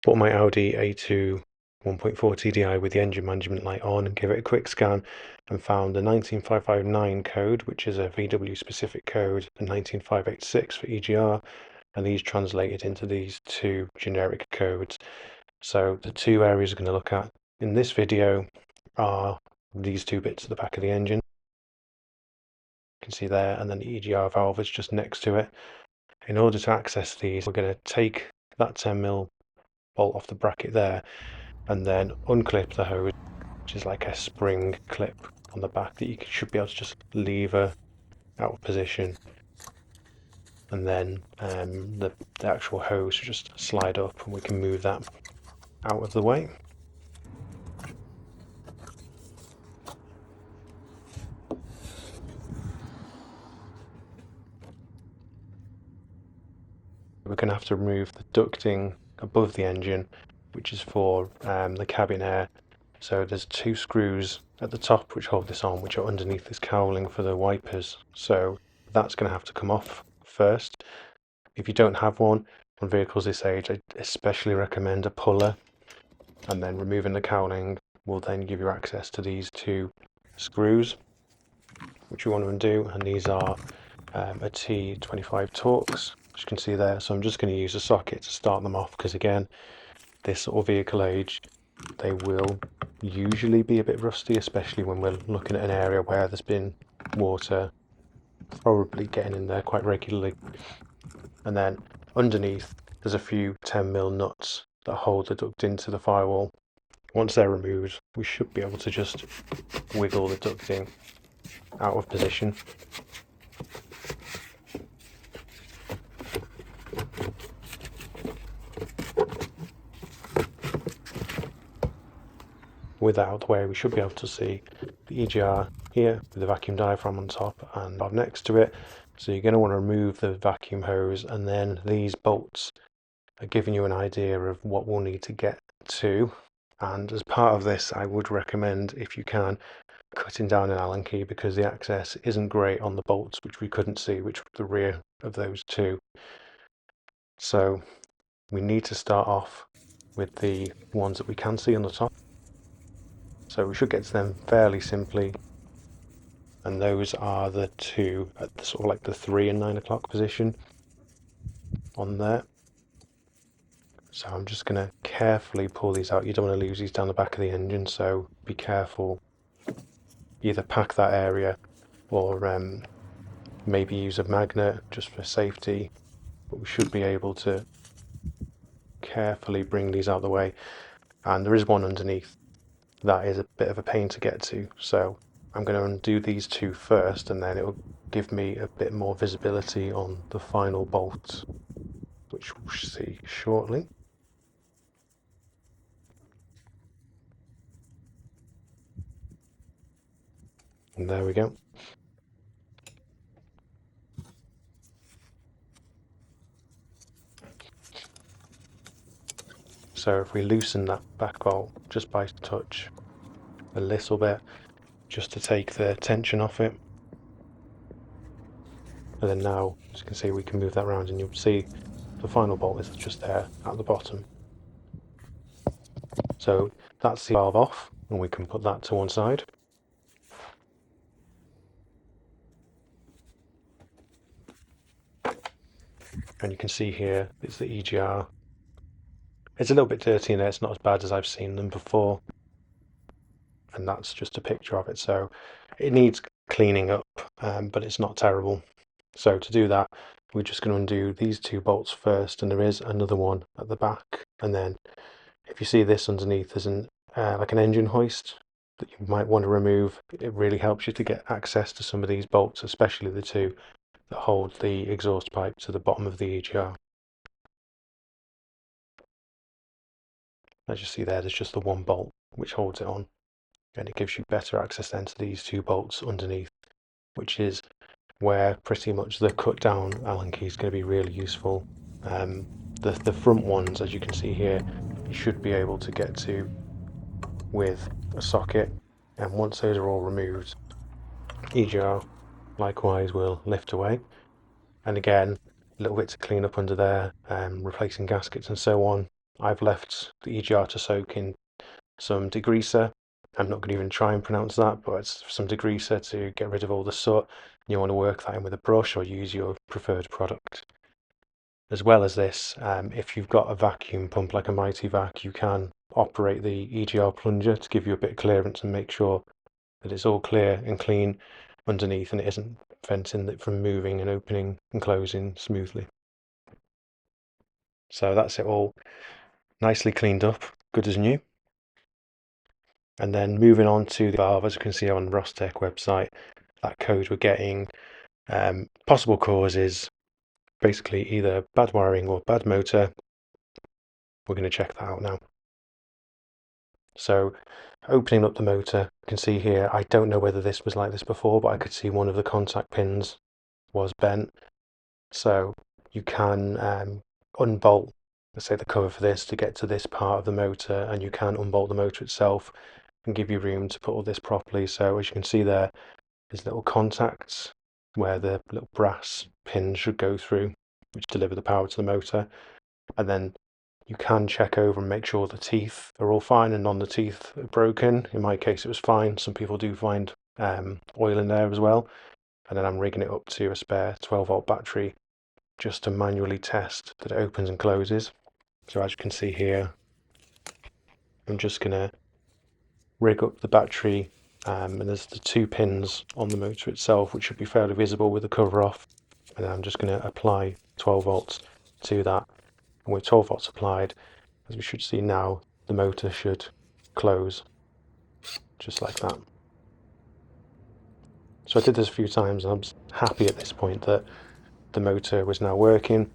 Put my Audi A2 1.4 TDI with the engine management light on and give it a quick scan, and found the 19559 code, which is a VW specific code, and 19586 for EGR, and these translated into these two generic codes. So the two areas we're going to look at in this video are these two bits at the back of the engine. You can see there, and then the EGR valve is just next to it. In order to access these, we're going to take that 10mm bolt off the bracket there, and then unclip the hose, which is like a spring clip on the back that you should be able to just lever out of position, and then the actual hose should just slide up and we can move that out of the way. We're going to have to remove the ducting above the engine, which is for the cabin air. So there's two screws at the top which hold this on, which are underneath this cowling for the wipers. So that's going to have to come off first. If you don't have one on vehicles this age, I especially recommend a puller, and then removing the cowling will then give you access to these two screws, which you want to undo, and these are a T25 Torx, as you can see there. So I'm just going to use a socket to start them off, because again, this sort of vehicle age, they will usually be a bit rusty, especially when we're looking at an area where there's been water probably getting in there quite regularly. And then underneath there's a few 10mm nuts that hold the duct into the firewall. Once they're removed, we should be able to just wiggle the ducting out of position. With that out of the way, we should be able to see the EGR here with the vacuum diaphragm on top and next to it. So you're going to want to remove the vacuum hose, and then these bolts are giving you an idea of what we'll need to get to. And as part of this, I would recommend, if you can, cutting down an Allen key, because the access isn't great on the bolts, which we couldn't see, which were the rear of those two. So we need to start off with the ones that we can see on the top. So we should get to them fairly simply, and those are the two at the sort of like the 3 and 9 o'clock position on there. So I'm just going to carefully pull these out. You don't want to lose these down the back of the engine, so be careful. Either pack that area or maybe use a magnet just for safety, but we should be able to carefully bring these out of the way. And there is one underneath that is a bit of a pain to get to, so I'm going to undo these two first, and then it will give me a bit more visibility on the final bolt, which we'll see shortly. And there we go. So if we loosen that back bolt just by touch a little bit, just to take the tension off it, and then now, as you can see, we can move that around, and you'll see the final bolt is just there at the bottom. So that's the valve off, and we can put that to one side. And you can see here it's the EGR. It's a little bit dirty in there, it's not as bad as I've seen them before. And that's just a picture of it, so it needs cleaning up, but it's not terrible. So to do that, we're just going to undo these two bolts first, and there is another one at the back. And then if you see this underneath, there's like an engine hoist that you might want to remove. It really helps you to get access to some of these bolts, especially the two that hold the exhaust pipe to the bottom of the EGR. As you see there's just the one bolt which holds it on, and it gives you better access then to these two bolts underneath, which is where pretty much the cut down Allen key is going to be really useful. The front ones, as you can see here, you should be able to get to with a socket, and once those are all removed, EGR likewise will lift away. And again, a little bit to clean up under there, replacing gaskets and so on. I've left the EGR to soak in some degreaser. I'm not going to even try and pronounce that, but it's some degreaser to get rid of all the soot. You want to work that in with a brush or use your preferred product. As well as this, if you've got a vacuum pump like a Mighty Vac, you can operate the EGR plunger to give you a bit of clearance and make sure that it's all clear and clean underneath and it isn't preventing it from moving and opening and closing smoothly. So that's it all nicely cleaned up, good as new. And then moving on to the valve, as you can see on the Rostec website, that code we're getting, possible cause is basically either bad wiring or bad motor. We're going to check that out now. So opening up the motor, you can see here, I don't know whether this was like this before, but I could see one of the contact pins was bent. So you can unbolt, let's say, the cover for this to get to this part of the motor, and you can unbolt the motor itself and give you room to put all this properly. So as you can see there's little contacts where the little brass pins should go through, which deliver the power to the motor. And then you can check over and make sure the teeth are all fine and none of the teeth are broken. In my case, it was fine. Some people do find oil in there as well. And then I'm rigging it up to a spare 12-volt battery just to manually test that it opens and closes. So as you can see here, I'm just going to rig up the battery, and there's the 2 pins on the motor itself, which should be fairly visible with the cover off. And then I'm just going to apply 12 volts to that. And with 12 volts applied, as we should see now, the motor should close just like that. So I did this a few times and I'm happy at this point that the motor was now working.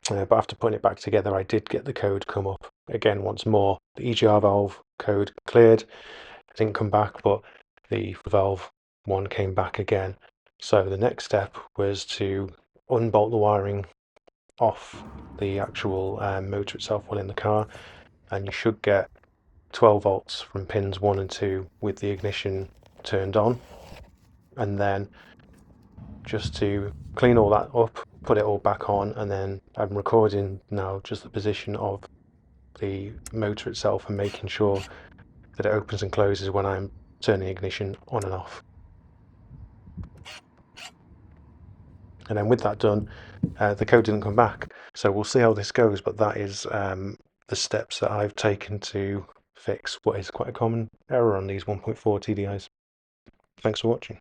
But after putting it back together, I did get the code come up again once more. The EGR valve code cleared. It didn't come back, but the valve one came back again. So the next step was to unbolt the wiring off the actual motor itself while in the car, and you should get 12 volts from pins 1 and 2 with the ignition turned on. And then just to clean all that up, put it all back on, and then I'm recording now just the position of the motor itself and making sure that it opens and closes when I'm turning the ignition on and off. And then with that done, the code didn't come back. So we'll see how this goes, but that is the steps that I've taken to fix what is quite a common error on these 1.4 TDIs. Thanks for watching.